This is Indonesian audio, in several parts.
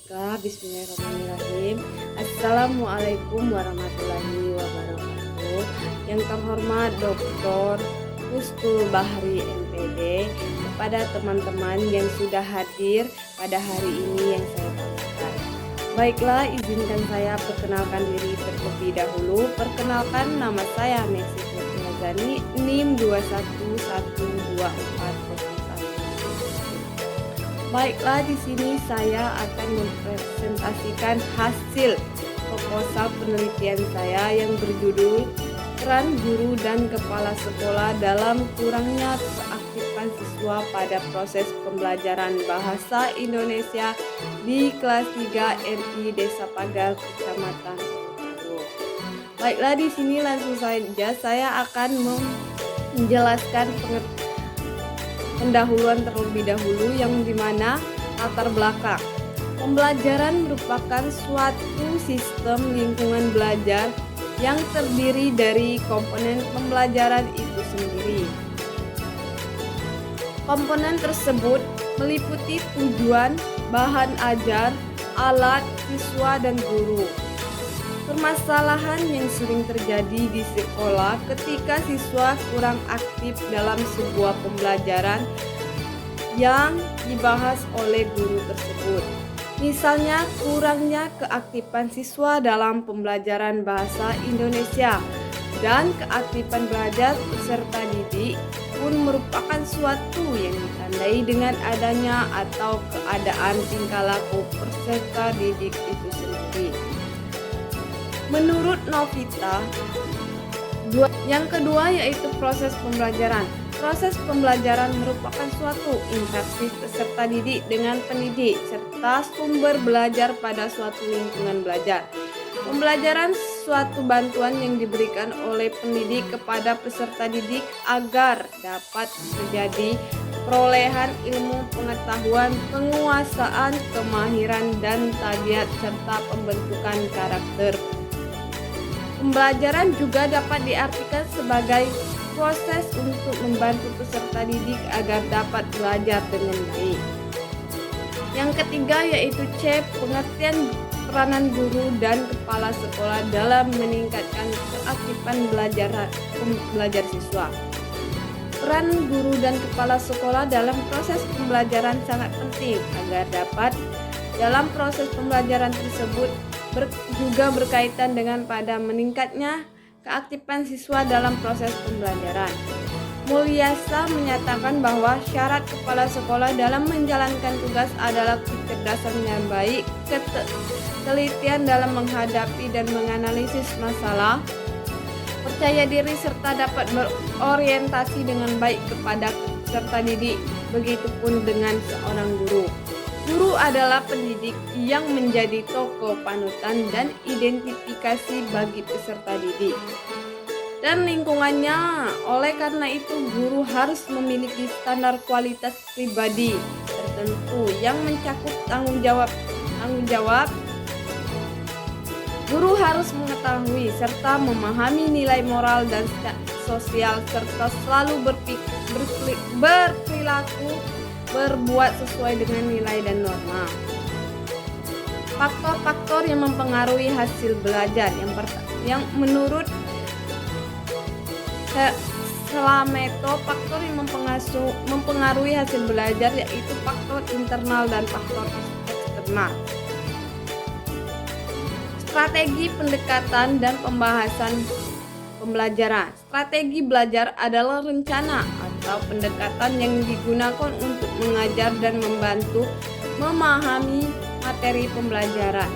Bismillahirrahmanirrahim. Assalamualaikum warahmatullahi wabarakatuh. Yang terhormat Dr. Husnul Bahri MPD, kepada teman-teman yang sudah hadir pada hari ini yang saya banggakan. Baiklah, izinkan saya perkenalkan diri terlebih dahulu. Perkenalkan, nama saya Messi Nazani, NIM 2112401. Baiklah, di sini saya akan mempresentasikan hasil proposal penelitian saya yang berjudul Peran Guru dan Kepala Sekolah dalam Kurangnya Keaktifan Siswa pada Proses Pembelajaran Bahasa Indonesia di kelas 3 RI Desa Pagar, Kecamatan Kota. Baiklah, di sini langsung saja saya akan menjelaskan pendahuluan terlebih dahulu, yang dimana latar belakang. Pembelajaran merupakan suatu sistem lingkungan belajar yang terdiri dari komponen pembelajaran itu sendiri. Komponen tersebut meliputi tujuan, bahan ajar, alat, siswa, dan guru. Permasalahan yang sering terjadi di sekolah ketika siswa kurang aktif dalam sebuah pembelajaran yang dibahas oleh guru tersebut. Misalnya, kurangnya keaktifan siswa dalam pembelajaran bahasa Indonesia dan keaktifan belajar peserta didik pun merupakan suatu yang ditandai dengan adanya atau keadaan tingkah laku peserta didik itu sendiri. Menurut Novita, yang kedua yaitu proses pembelajaran. Proses pembelajaran merupakan suatu interaksi peserta didik dengan pendidik serta sumber belajar pada suatu lingkungan belajar. Pembelajaran suatu bantuan yang diberikan oleh pendidik kepada peserta didik agar dapat terjadi perolehan ilmu pengetahuan, penguasaan, kemahiran, dan tabiat serta pembentukan karakter. Pembelajaran juga dapat diartikan sebagai proses untuk membantu peserta didik agar dapat belajar dengan baik. Yang ketiga yaitu C, pengertian peranan guru dan kepala sekolah dalam meningkatkan keaktifan belajar siswa. Peran guru dan kepala sekolah dalam proses pembelajaran sangat penting agar dapat dalam proses pembelajaran tersebut juga berkaitan dengan pada meningkatnya keaktifan siswa dalam proses pembelajaran. Mulyasa menyatakan bahwa syarat kepala sekolah dalam menjalankan tugas adalah kecerdasan yang baik, ketelitian dalam menghadapi dan menganalisis masalah, percaya diri serta dapat berorientasi dengan baik kepada peserta didik. Begitupun dengan seorang guru. Guru adalah pendidik yang menjadi tokoh panutan dan identifikasi bagi peserta didik dan lingkungannya. Oleh karena itu, guru harus memiliki standar kualitas pribadi tertentu yang mencakup tanggung jawab. Guru harus mengetahui serta memahami nilai moral dan sosial serta selalu berperilaku berbuat sesuai dengan nilai dan norma. Faktor-faktor yang mempengaruhi hasil belajar yang menurut Slameto, faktor yang mempengaruhi hasil belajar yaitu faktor internal dan faktor eksternal. Strategi pendekatan dan pembahasan pembelajaran. Strategi belajar adalah rencana atau pendekatan yang digunakan untuk mengajar dan membantu memahami materi pembelajaran.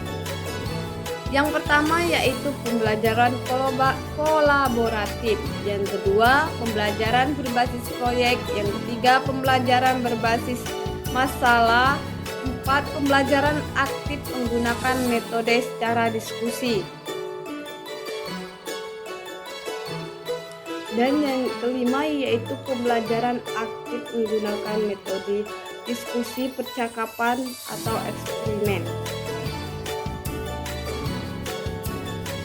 Yang pertama yaitu pembelajaran kolaboratif. Yang kedua, pembelajaran berbasis proyek. Yang ketiga, pembelajaran berbasis masalah. 4, pembelajaran aktif menggunakan metode secara diskusi. Dan yang kelima yaitu pembelajaran aktif menggunakan metode diskusi, percakapan, atau eksperimen,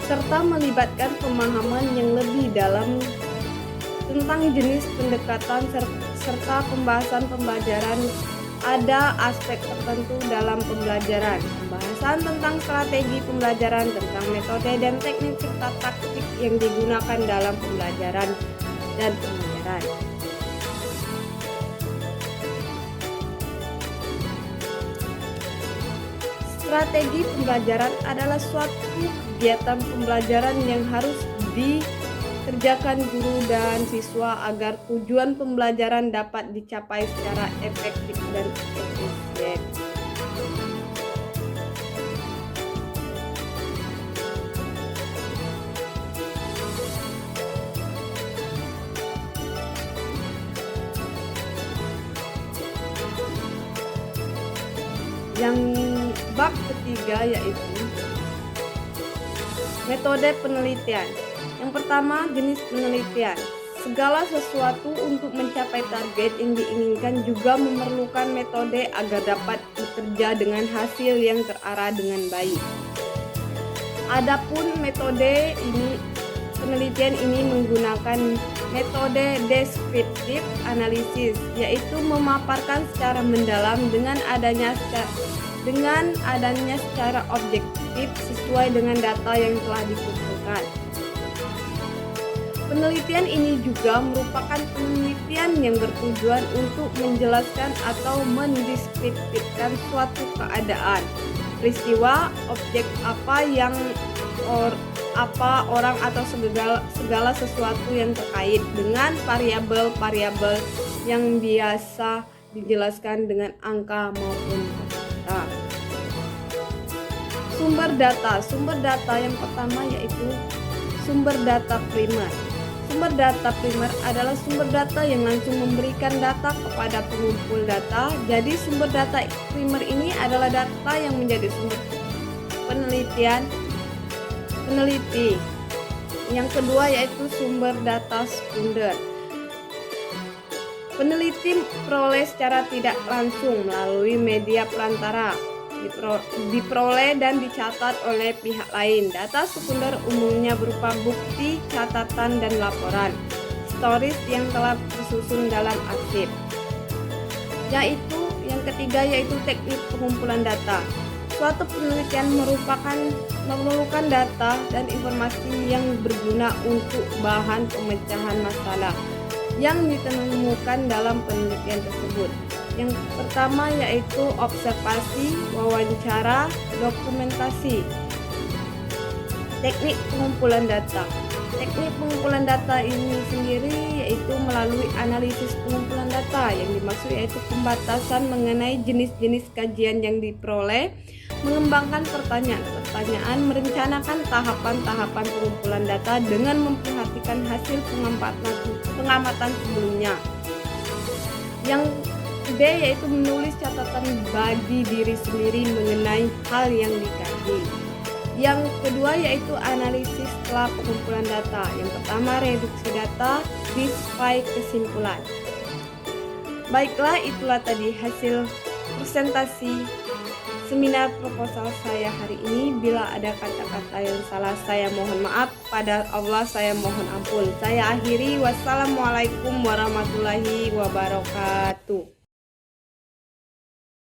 serta melibatkan pemahaman yang lebih dalam tentang jenis pendekatan serta pembahasan pembelajaran ada aspek tertentu dalam pembelajaran, pembahasan tentang strategi pembelajaran, tentang metode dan teknik serta taktik yang digunakan dalam pembelajaran dan pengajaran. Strategi pembelajaran adalah suatu kegiatan pembelajaran yang harus dikerjakan guru dan siswa agar tujuan pembelajaran dapat dicapai secara efektif dan efisien. Yang bab ketiga yaitu metode penelitian. Yang pertama, jenis penelitian. Segala sesuatu untuk mencapai target yang diinginkan juga memerlukan metode agar dapat bekerja dengan hasil yang terarah dengan baik. Adapun metode penelitian ini menggunakan metode deskriptif analisis, yaitu memaparkan secara mendalam dengan adanya secara objektif sesuai dengan data yang telah dikumpulkan. Penelitian ini juga merupakan penelitian yang bertujuan untuk menjelaskan atau mendeskripsikan suatu keadaan, peristiwa, objek orang atau segala sesuatu yang terkait dengan variabel-variabel yang biasa dijelaskan dengan angka maupun kata. Sumber data yang pertama yaitu sumber data primer. Sumber data primer adalah sumber data yang langsung memberikan data kepada pengumpul data. Jadi sumber data primer ini adalah data yang menjadi sumber peneliti. Yang kedua yaitu sumber data sekunder. Peneliti peroleh secara tidak langsung melalui media perantara, diperoleh dan dicatat oleh pihak lain. Data sekunder umumnya berupa bukti, catatan, dan laporan historis yang telah tersusun dalam arsip. Yang ketiga yaitu teknik pengumpulan data. Suatu penelitian memerlukan data dan informasi yang berguna untuk bahan pemecahan masalah yang ditemukan dalam penelitian tersebut. Yang pertama yaitu observasi, wawancara, dokumentasi. Teknik pengumpulan data. Teknik pengumpulan data ini sendiri yaitu melalui analisis pengumpulan data. Yang dimaksud yaitu pembatasan mengenai jenis-jenis kajian yang diperoleh, mengembangkan pertanyaan, merencanakan tahapan-tahapan pengumpulan data dengan memperhatikan hasil pengamatan sebelumnya. Yang B yaitu menulis catatan bagi diri sendiri mengenai hal yang dikaji. Yang kedua yaitu analisis setelah pengumpulan data. Yang pertama reduksi data, sampai kesimpulan. Baiklah, itulah tadi hasil presentasi seminar proposal saya hari ini. Bila ada kata-kata yang salah saya mohon maaf, pada Allah saya mohon ampun. Saya akhiri, wassalamualaikum warahmatullahi wabarakatuh.